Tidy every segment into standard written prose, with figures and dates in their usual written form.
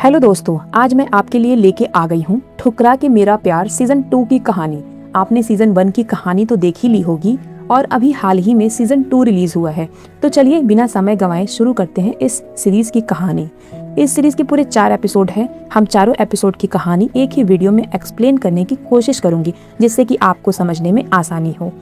Hello दोस्तों, आज मैं आपके लिए लेके आ गई हूँ ठुकरा के मेरा प्यार सीजन 2 की कहानी। आपने सीजन 1 की कहानी तो देख ही ली होगी और अभी हाल ही में सीजन 2 रिलीज हुआ है। तो चलिए बिना समय गंवाए शुरू करते हैं इस सीरीज की कहानी। इस सीरीज के पूरे 4 एपिसोड हैं। हम चारों एपिसोड की कहानी एक ही वीडियो में एक्सप्लेन करने की कोशिश करूंगी, जिससे कि आपको समझने में आसानी हो।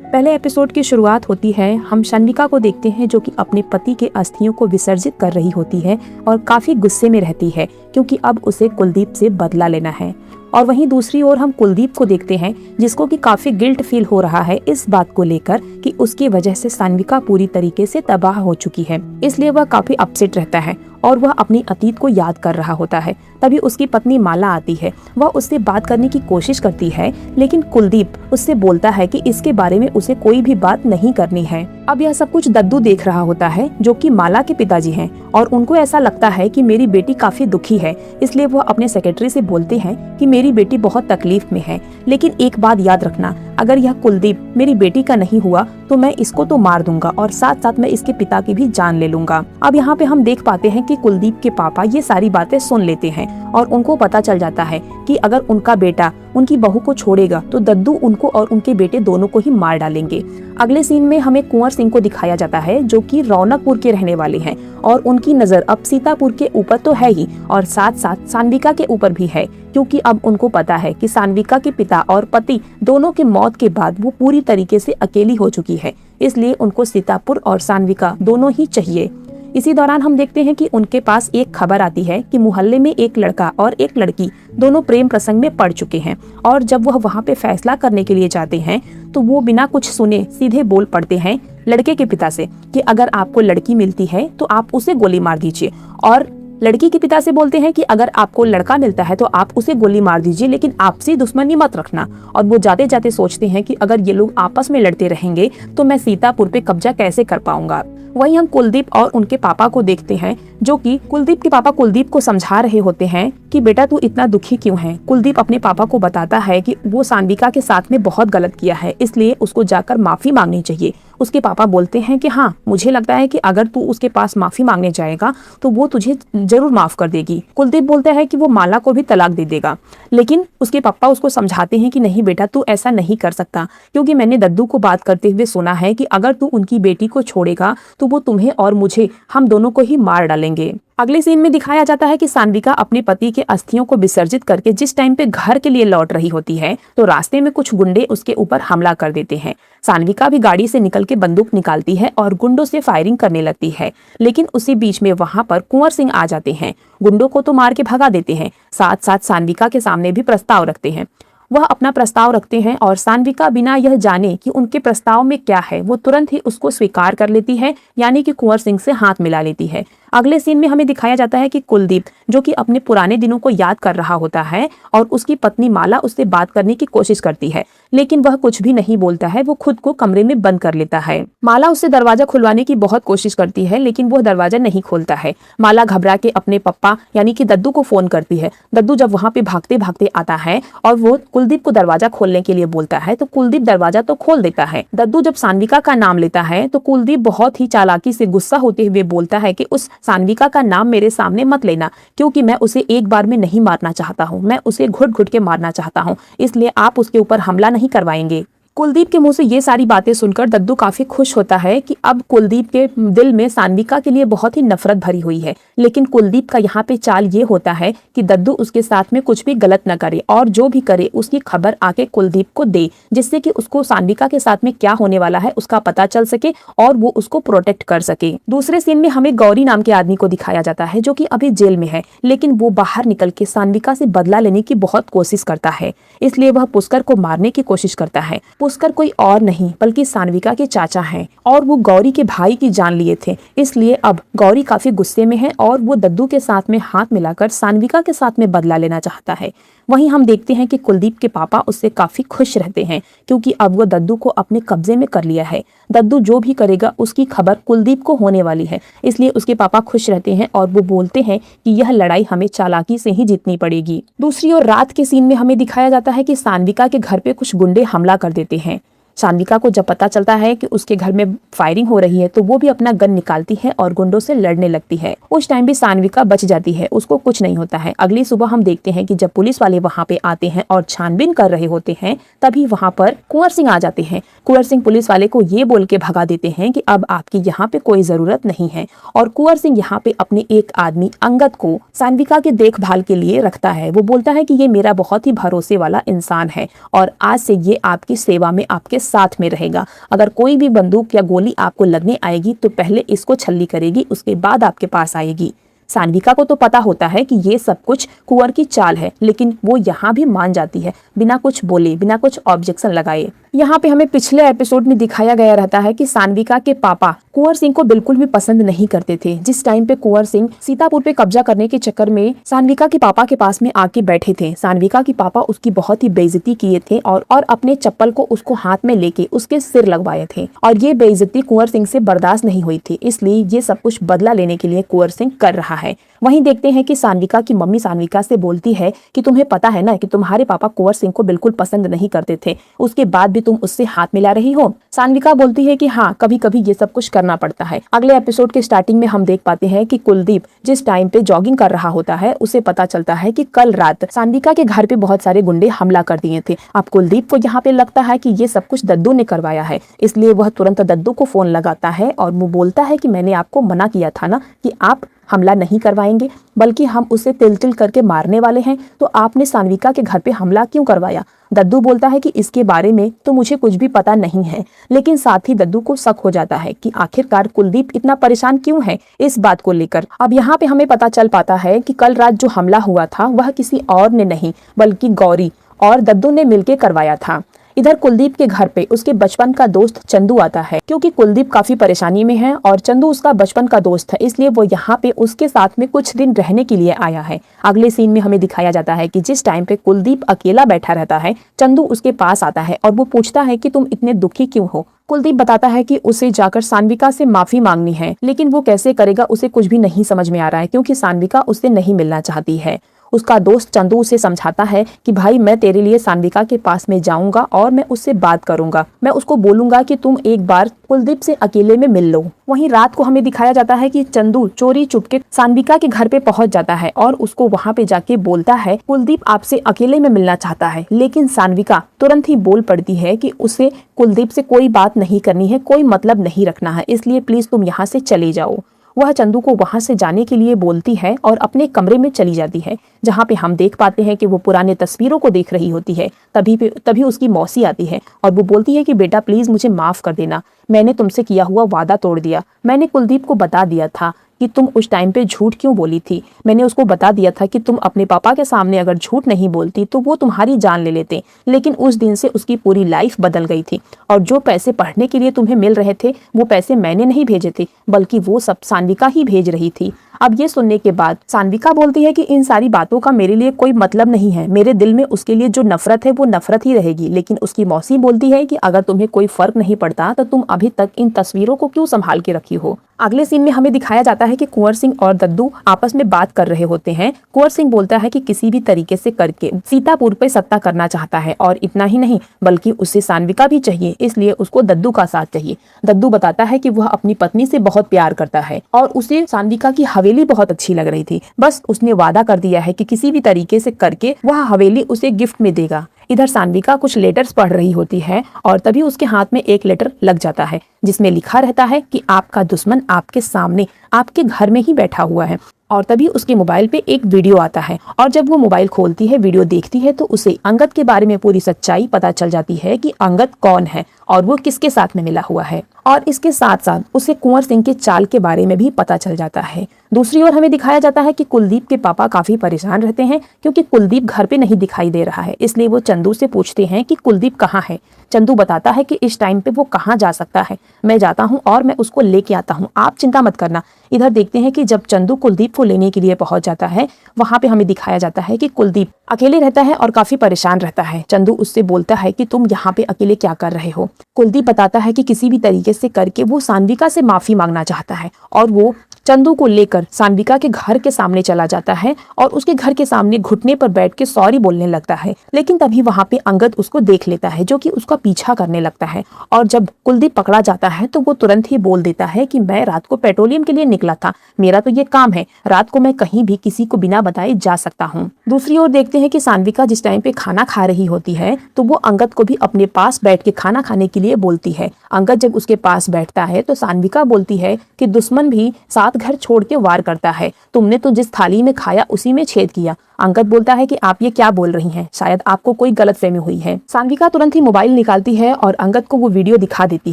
पहले एपिसोड की शुरुआत होती है, हम शान्विका को देखते हैं जो कि अपने पति के अस्थियों को विसर्जित कर रही होती है और काफी गुस्से में रहती है क्योंकि अब उसे कुलदीप से बदला लेना है। और वहीं दूसरी ओर हम कुलदीप को देखते हैं जिसको कि काफी गिल्ट फील हो रहा है इस बात को लेकर कि उसकी वजह से शान्विका पूरी तरीके से तबाह हो चुकी है, इसलिए वह काफी अपसेट रहता है और वह अपनी अतीत को याद कर रहा होता है। तभी उसकी पत्नी माला आती है, वह उससे बात करने की कोशिश करती है, लेकिन कुलदीप उससे बोलता है कि इसके बारे में उसे कोई भी बात नहीं करनी है। अब यह सब कुछ दद्दू देख रहा होता है जो कि माला के पिताजी हैं और उनको ऐसा लगता है कि मेरी बेटी काफी दुखी है, इसलिए वह अपने सेक्रेटरी से बोलते हैं कि मेरी बेटी बहुत तकलीफ में है, लेकिन एक बात याद रखना, अगर यह कुलदीप मेरी बेटी का नहीं हुआ तो मैं इसको तो मार दूंगा और साथ साथ मैं इसके पिता की भी जान ले लूंगा। अब यहाँ पे हम देख पाते हैं कि कुलदीप के पापा ये सारी बातें सुन लेते हैं और उनको पता चल जाता है कि अगर उनका बेटा उनकी बहू को छोड़ेगा तो दद्दू उनको और उनके बेटे दोनों को ही मार डालेंगे। अगले सीन में हमें कुंवर सिंह को दिखाया जाता है जो कि रौनकपुर के रहने वाले हैं और उनकी नजर अब सीतापुर के ऊपर तो है ही और साथ साथ शान्विका के ऊपर भी है, क्योंकि अब उनको पता है कि शान्विका के पिता और पति दोनों के मौत के बाद वो पूरी तरीके से अकेली हो चुकी है, इसलिए उनको सीतापुर और शान्विका दोनों ही चाहिए। इसी दौरान हम देखते हैं कि उनके पास एक खबर आती है कि मोहल्ले में एक लड़का और एक लड़की दोनों प्रेम प्रसंग में पड़ चुके हैं और जब वह वहां पे फैसला करने के लिए जाते हैं तो वो बिना कुछ सुने सीधे बोल पड़ते हैं लड़के के पिता से कि अगर आपको लड़की मिलती है तो आप उसे गोली मार दीजिए, और लड़की के पिता से बोलते हैं कि अगर आपको लड़का मिलता है तो आप उसे गोली मार दीजिए, लेकिन आपसी दुश्मनी मत रखना। और वो जाते जाते सोचते हैं कि अगर ये लोग आपस में लड़ते रहेंगे तो मैं सीतापुर पे कब्जा कैसे कर पाऊंगा। वहीं हम कुलदीप और उनके पापा को देखते हैं जो कि कुलदीप के पापा कुलदीप को समझा रहे होते हैं कि बेटा तू इतना दुखी क्यों है। कुलदीप अपने पापा को बताता है कि वो शान्विका के साथ में बहुत गलत किया है, इसलिए उसको जाकर माफी मांगनी चाहिए। उसके पापा बोलते हैं कि हाँ, मुझे लगता है कि अगर तू उसके पास माफी मांगने जाएगा तो वो तुझे जरूर माफ कर देगी। कुलदीप बोलता है कि वो माला को भी तलाक दे देगा, लेकिन उसके पापा उसको समझाते हैं कि नहीं बेटा, तू ऐसा नहीं कर सकता, क्योंकि मैंने दद्दू को बात करते हुए सुना है कि अगर तू उनकी बेटी को छोड़ेगा तो वो तुम्हें और मुझे, हम दोनों को ही मार डालेंगे। अगले सीन में दिखाया जाता है कि शान्विका अपने पति के अस्थियों को विसर्जित करके जिस टाइम पे घर के लिए लौट रही होती है तो रास्ते में कुछ गुंडे उसके ऊपर हमला कर देते हैं। शान्विका भी गाड़ी से निकल के बंदूक निकालती है और गुंडों से फायरिंग करने लगती है, लेकिन उसी बीच में वहां पर कुंवर सिंह आ जाते हैं। गुंडों को तो मार के भगा देते हैं, साथ साथ शान्विका के सामने भी प्रस्ताव रखते हैं। वह अपना प्रस्ताव रखते हैं और शान्विका बिना यह जाने कि उनके प्रस्ताव में क्या है वो तुरंत ही उसको स्वीकार कर लेती है, यानी कि कुंवर सिंह से हाथ मिला लेती है। अगले सीन में हमें दिखाया जाता है कि कुलदीप जो कि अपने पुराने दिनों को याद कर रहा होता है और उसकी पत्नी माला उससे बात करने की कोशिश करती है, लेकिन वह कुछ भी नहीं बोलता है, वो खुद को कमरे में बंद कर लेता है। माला उससे दरवाजा खुलवाने की बहुत कोशिश करती है, लेकिन वह दरवाजा नहीं खोलता है। माला घबरा के अपने पप्पा यानी कि दद्दू को फोन करती है। दद्दू जब वहाँ पे भागते भागते आता है और वो कुलदीप को दरवाजा खोलने के लिए बोलता है तो कुलदीप दरवाजा तो खोल देता है। दद्दू जब शान्विका का नाम लेता है तो कुलदीप बहुत ही चालाकी से गुस्सा होते हुए बोलता है कि उस शान्विका का नाम मेरे सामने मत लेना, क्योंकि मैं उसे एक बार में नहीं मारना चाहता हूँ, मैं उसे घुट घुट के मारना चाहता हूँ, इसलिए आप उसके ऊपर हमला नहीं करवाएंगे। कुलदीप के मुंह से ये सारी बातें सुनकर दद्दू काफी खुश होता है कि अब कुलदीप के दिल में शान्विका के लिए बहुत ही नफरत भरी हुई है, लेकिन कुलदीप का यहाँ पे चाल ये होता है कि दद्दू उसके साथ में कुछ भी गलत न करे और जो भी करे उसकी खबर आके कुलदीप को दे, जिससे कि उसको शान्विका के साथ में क्या होने वाला है उसका पता चल सके और वो उसको प्रोटेक्ट कर सके। दूसरे सीन में हमें गौरी नाम के आदमी को दिखाया जाता है जो कि अभी जेल में है, लेकिन वो बाहर निकल के शान्विका से बदला लेने की बहुत कोशिश करता है, इसलिए वह पुष्कर को मारने की कोशिश करता है। पुष्कर कोई और नहीं बल्कि शान्विका के चाचा हैं और वो गौरी के भाई की जान लिए थे, इसलिए अब गौरी काफी गुस्से में है और वो दद्दू के साथ में हाथ मिलाकर शान्विका के साथ में बदला लेना चाहता है। वहीं हम देखते हैं कि कुलदीप के पापा उससे काफी खुश रहते हैं, क्योंकि अब वो दद्दू को अपने कब्जे में कर लिया है। दद्दू जो भी करेगा उसकी खबर कुलदीप को होने वाली है, इसलिए उसके पापा खुश रहते हैं और वो बोलते हैं कि यह लड़ाई हमें चालाकी से ही जीतनी पड़ेगी। दूसरी ओर रात के सीन में हमें दिखाया जाता है कि शान्विका के घर पे कुछ गुंडे हमला कर देते हैं। सान्विका को जब पता चलता है कि उसके घर में फायरिंग हो रही है तो वो भी अपना गन निकालती है और गुंडों से लड़ने लगती है। उस टाइम भी सान्विका बच जाती है, उसको कुछ नहीं होता है। अगली सुबह हम देखते हैं कि जब पुलिस वाले वहाँ पे आते हैं और छानबीन कर रहे होते हैं तभी वहाँ पर कुंवर सिंह आ जाते हैं। कुंवर सिंह पुलिस वाले को ये बोल के भगा देते हैं कि अब आपकी यहाँ पे कोई जरूरत नहीं है, और कुंवर सिंह यहाँ पे अपने एक आदमी अंगद को सान्विका के देखभाल के लिए रखता है। वो बोलता है कि ये मेरा बहुत ही भरोसे वाला इंसान है और आज से ये आपकी सेवा में आपके साथ में रहेगा। अगर कोई भी बंदूक या गोली आपको लगने आएगी तो पहले इसको छल्ली करेगी, उसके बाद आपके पास आएगी। सान्विका को तो पता होता है कि ये सब कुछ कुंवर की चाल है, लेकिन वो यहाँ भी मान जाती है बिना कुछ बोले, बिना कुछ ऑब्जेक्शन लगाए। यहाँ पे हमें पिछले एपिसोड में दिखाया गया रहता है कि सान्विका के पापा कुंवर सिंह को बिल्कुल भी पसंद नहीं करते थे। जिस टाइम पे कुंवर सिंह सीतापुर पे कब्जा करने के चक्कर में सान्विका के पापा के पास में आके बैठे थे, सान्विका के पापा उसकी बहुत ही बेइज्जती किए थे और अपने चप्पल को उसको हाथ में लेके उसके सिर लगवाए थे, और ये बेइज्जती कुंवर सिंह से बर्दाश्त नहीं हुई थी। इसलिए ये सब कुछ बदला लेने के लिए कुंवर सिंह कर रहा है। वहीं देखते हैं कि सान्विका की मम्मी सान्विका से बोलती है कि तुम्हें पता है ना कि तुम्हारे पापा कुंवर सिंह को बिल्कुल पसंद नहीं करते थे, उसके बाद भी तुम उससे हाथ मिला रही हो। सान्विका बोलती है कि हाँ, कभी कभी ये सब कुछ करना पड़ता है। अगले एपिसोड के स्टार्टिंग में हम देख पाते हैं कि कुलदीप जिस टाइम पे जॉगिंग कर रहा होता है उसे पता चलता है कि कल रात सान्विका के घर पे बहुत सारे गुंडे हमला कर दिए थे। अब कुलदीप को यहाँ पे लगता है कि ये सब कुछ दद्दू ने करवाया है, इसलिए वह तुरंत दद्दू को फोन लगाता है और वो बोलता है कि मैंने आपको मना किया था ना कि आप हमला नहीं करवाएंगे, बल्कि हम उसे तिल तिल करके मारने वाले हैं, तो आपने सान्विका के घर पे हमला क्यों करवाया। दद्दू बोलता है कि इसके बारे में तो मुझे कुछ भी पता नहीं है, लेकिन साथ ही दद्दू को शक हो जाता है कि आखिरकार कुलदीप इतना परेशान क्यों है इस बात को लेकर। अब यहाँ पे हमें पता चल पाता है कि कल रात जो हमला हुआ था वह किसी और ने नहीं बल्कि गौरी और दद्दू ने मिलकर करवाया था। इधर कुलदीप के घर पे उसके बचपन का दोस्त चंदू आता है, क्योंकि कुलदीप काफी परेशानी में है और चंदू उसका बचपन का दोस्त है, इसलिए वो यहाँ पे उसके साथ में कुछ दिन रहने के लिए आया है। अगले सीन में हमें दिखाया जाता है कि जिस टाइम पे कुलदीप अकेला बैठा रहता है, चंदू उसके पास आता है और वो पूछता है कि तुम इतने दुखी क्यों हो। कुलदीप बताता है कि उसे जाकर सान्विका से माफी मांगनी है, लेकिन वो कैसे करेगा उसे कुछ भी नहीं समझ में आ रहा है, क्योंकि सान्विका उससे नहीं मिलना चाहती है। उसका दोस्त चंदू उसे समझाता है कि भाई मैं तेरे लिए सान्विका के पास में जाऊंगा और मैं उससे बात करूंगा, मैं उसको बोलूंगा कि तुम एक बार कुलदीप से अकेले में मिल लो। वहीं रात को हमें दिखाया जाता है कि चंदू चोरी चुपके सान्विका के घर पे पहुंच जाता है और उसको वहां पे जाके बोलता है कुलदीप आपसे अकेले में मिलना चाहता है, लेकिन सान्विका तुरंत ही बोल पड़ती है कि उसे कुलदीप से कोई बात नहीं करनी है, कोई मतलब नहीं रखना है, इसलिए प्लीज तुम यहाँ से चले जाओ। वह चंदू को वहां से जाने के लिए बोलती है और अपने कमरे में चली जाती है, जहां पे हम देख पाते हैं कि वो पुराने तस्वीरों को देख रही होती है। तभी उसकी मौसी आती है और वो बोलती है कि बेटा प्लीज मुझे माफ कर देना, मैंने तुमसे किया हुआ वादा तोड़ दिया। मैंने कुलदीप को बता दिया था कि तुम उस टाइम पे झूठ क्यों बोली थी। मैंने उसको बता दिया था कि तुम अपने पापा के सामने अगर झूठ नहीं बोलती तो वो तुम्हारी जान ले लेते, लेकिन उस दिन से उसकी पूरी लाइफ बदल गई थी। और जो पैसे पढ़ने के लिए तुम्हें मिल रहे थे वो पैसे मैंने नहीं भेजे थे, बल्कि वो सब सान्विका ही भेज रही थी। अब ये सुनने के बाद सान्विका बोलती है कि इन सारी बातों का मेरे लिए कोई मतलब नहीं है, मेरे दिल में उसके लिए जो नफरत है वो नफरत ही रहेगी। लेकिन उसकी मौसी बोलती है कि अगर तुम्हें कोई फर्क नहीं पड़ता तो तुम अभी तक इन तस्वीरों को क्यों संभाल के रखी हो। अगले सीन में हमें दिखाया जाता है कि कुंवर सिंह और दद्दू आपस में बात कर रहे होते हैं। कुंवर सिंह बोलता है कि किसी भी तरीके से करके सीतापुर पे सत्ता करना चाहता है, और इतना ही नहीं बल्कि उसे सान्विका भी चाहिए, इसलिए उसको दद्दू का साथ चाहिए। दद्दू बताता है कि वह अपनी पत्नी से बहुत प्यार करता है और उसे सान्विका की हवेली बहुत अच्छी लग रही थी, बस उसने वादा कर दिया है कि किसी भी तरीके से करके वह हवेली उसे गिफ्ट में देगा। इधर सान्विका कुछ लेटर्स पढ़ रही होती है और तभी उसके हाथ में एक लेटर लग जाता है जिसमें लिखा रहता है कि आपका दुश्मन आपके सामने आपके घर में ही बैठा हुआ है। और तभी उसके मोबाइल पे एक वीडियो आता है और जब वो मोबाइल खोलती है, वीडियो देखती है, तो उसे अंगद के बारे में पूरी सच्चाई पता चल जाती है कि अंगद कौन है और वो किसके साथ में मिला हुआ है। और इसके साथ साथ उसे कुंवर सिंह के चाल के बारे में भी पता चल जाता है। दूसरी ओर हमें दिखाया जाता है कि कुलदीप के पापा काफी परेशान रहते हैं क्योंकि कुलदीप घर पे नहीं दिखाई दे रहा है, इसलिए वो चंदू से पूछते हैं कि कुलदीप कहाँ है। चंदू बताता है कि इस टाइम पे वो कहाँ जा सकता है, मैं जाता हूँ और मैं उसको लेके आता हूँ, आप चिंता मत करना। इधर देखते हैं कि जब चंदू कुलदीप को लेने के लिए पहुंच जाता है, वहां पे हमें दिखाया जाता है कि कुलदीप अकेले रहता है और काफी परेशान रहता है। चंदू उससे बोलता है कि तुम यहाँ पे अकेले क्या कर रहे हो। कुलदीप बताता है कि किसी भी तरीके से करके वो सान्विका से माफी मांगना चाहता है और वो चंदू को लेकर सान्विका के घर के सामने चला जाता है और उसके घर के सामने घुटने पर बैठ के सॉरी बोलने लगता है। लेकिन तभी वहां पे अंगद उसको देख लेता है, जो कि उसका पीछा करने लगता है। और जब कुलदीप पकड़ा जाता है तो वो तुरंत ही बोल देता है कि मैं रात को पेट्रोलियम के लिए निकला था, मेरा तो ये काम है, रात को मैं कहीं भी किसी को बिना बताए जा सकता हूँ। दूसरी ओर देखते हैं कि सान्विका जिस टाइम पे खाना खा रही होती है तो वो अंगद को भी अपने पास बैठ के खाना खाने के लिए बोलती है। अंगद जब उसके पास बैठता है तो सान्विका बोलती है कि दुश्मन भी साथ घर छोड़ के वार करता है, तुमने तो जिस थाली में खाया उसी में छेद किया। अंगद बोलता है कि आप ये क्या बोल रही हैं, शायद आपको कोई गलतफहमी हुई है। सान्विका तुरंत ही मोबाइल निकालती है और अंगद को वो वीडियो दिखा देती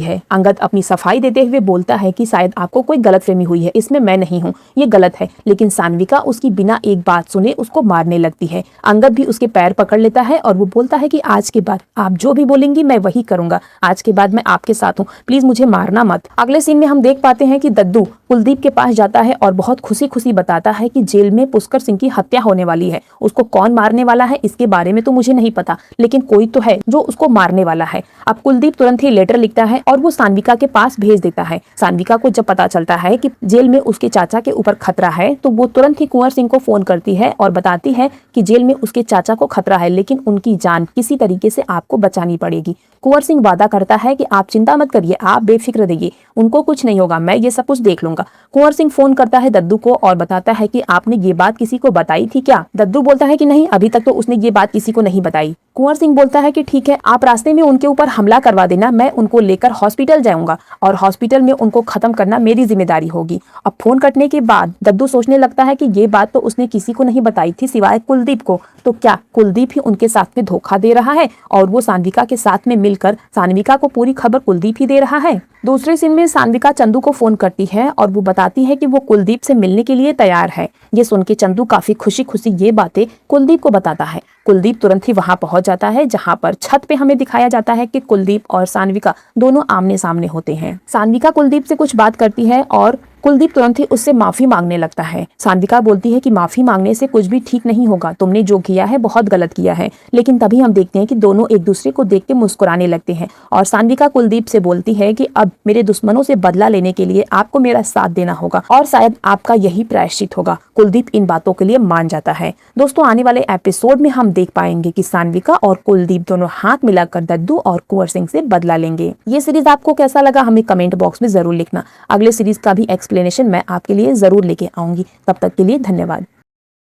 है। अंगद अपनी सफाई देते हुए बोलता है कि शायद आपको कोई गलतफहमी हुई है, इसमें मैं नहीं हूँ, ये गलत है। लेकिन सान्विका उसकी बिना एक बात सुने उसको मारने लगती है। अंगद भी उसके पैर पकड़ लेता है और वो बोलता है कि आज के बाद आप जो भी बोलेंगी मैं वही करूंगा, आज के बाद मैं आपके साथ हूँ, प्लीज मुझे मारना मत। अगले सीन में हम देख पाते हैं कि दद्दू कुलदीप के पास जाता है और बहुत खुशी खुशी बताता है कि जेल में पुष्कर सिंह की हत्या होने वाली है। उसको कौन मारने वाला है इसके बारे में तो मुझे नहीं पता, लेकिन कोई तो है जो उसको मारने वाला है। अब कुलदीप तुरंत ही लेटर लिखता है और वो सान्विका के पास भेज देता है। सान्विका को जब पता चलता है कि जेल में उसके चाचा के ऊपर खतरा है तो वो तुरंत ही कुंवर सिंह को फोन करती है और बताती है कि जेल में उसके चाचा को खतरा है, लेकिन उनकी जान किसी तरीके से आपको बचानी पड़ेगी। कुंवर सिंह वादा करता है कि आप चिंता मत करिए, आप बेफिक्र रहिए, उनको कुछ नहीं होगा, मैं ये सब कुछ देख लूंगा। कुंवर सिंह फोन करता है दद्दू को और बताता है कि आपने ये बात किसी को बताई थी क्या? दद्दू बोलता है कि नहीं, अभी तक तो उसने ये बात किसी को नहीं बताई। कुंवर सिंह बोलता है कि ठीक है, आप रास्ते में उनके ऊपर हमला करवा देना, मैं उनको लेकर हॉस्पिटल जाऊंगा और हॉस्पिटल में उनको खत्म करना मेरी जिम्मेदारी होगी। अब फोन कटने के बाद दद्दू सोचने लगता है कि ये बात तो उसने किसी को नहीं बताई थी सिवाय कुलदीप को, तो क्या कुलदीप ही उनके साथ में धोखा दे रहा है और वो सान्विका के साथ में मिलकर सान्विका को पूरी खबर कुलदीप ही दे रहा है। दूसरे सीन में सान्विका चंदू को फोन करती है और वो बताती है कि वो कुलदीप से मिलने के लिए तैयार है। ये सुन के चंदू काफी खुशी खुशी ये बातें कुलदीप को बताता है। कुलदीप तुरंत ही वहां पहुंच जाता है जहां पर छत पे हमें दिखाया जाता है कि कुलदीप और सान्विका दोनों आमने सामने होते हैं। सान्विका कुलदीप से कुछ बात करती है और कुलदीप तुरंत ही उससे माफी मांगने लगता है। सान्विका बोलती है कि माफी मांगने से कुछ भी ठीक नहीं होगा, तुमने जो किया है बहुत गलत किया है। लेकिन तभी हम देखते हैं कि दोनों एक दूसरे को देख के मुस्कुराने लगते हैं और सान्विका कुलदीप से बोलती है कि अब मेरे दुश्मनों से बदला लेने के लिए आपको मेरा साथ देना होगा और शायद आपका यही प्रायश्चित होगा। कुलदीप इन बातों के लिए मान जाता है। दोस्तों, आने वाले एपिसोड में हम देख पाएंगे कि सान्विका और कुलदीप दोनों हाथ मिलाकर दद्दू और कुंवर सिंह से बदला लेंगे। ये सीरीज आपको कैसा लगा हमें कमेंट बॉक्स में जरूर लिखना। अगले सीरीज का भी एक्सप्लेनेशन मैं आपके लिए जरूर लेके आऊंगी। तब तक के लिए धन्यवाद।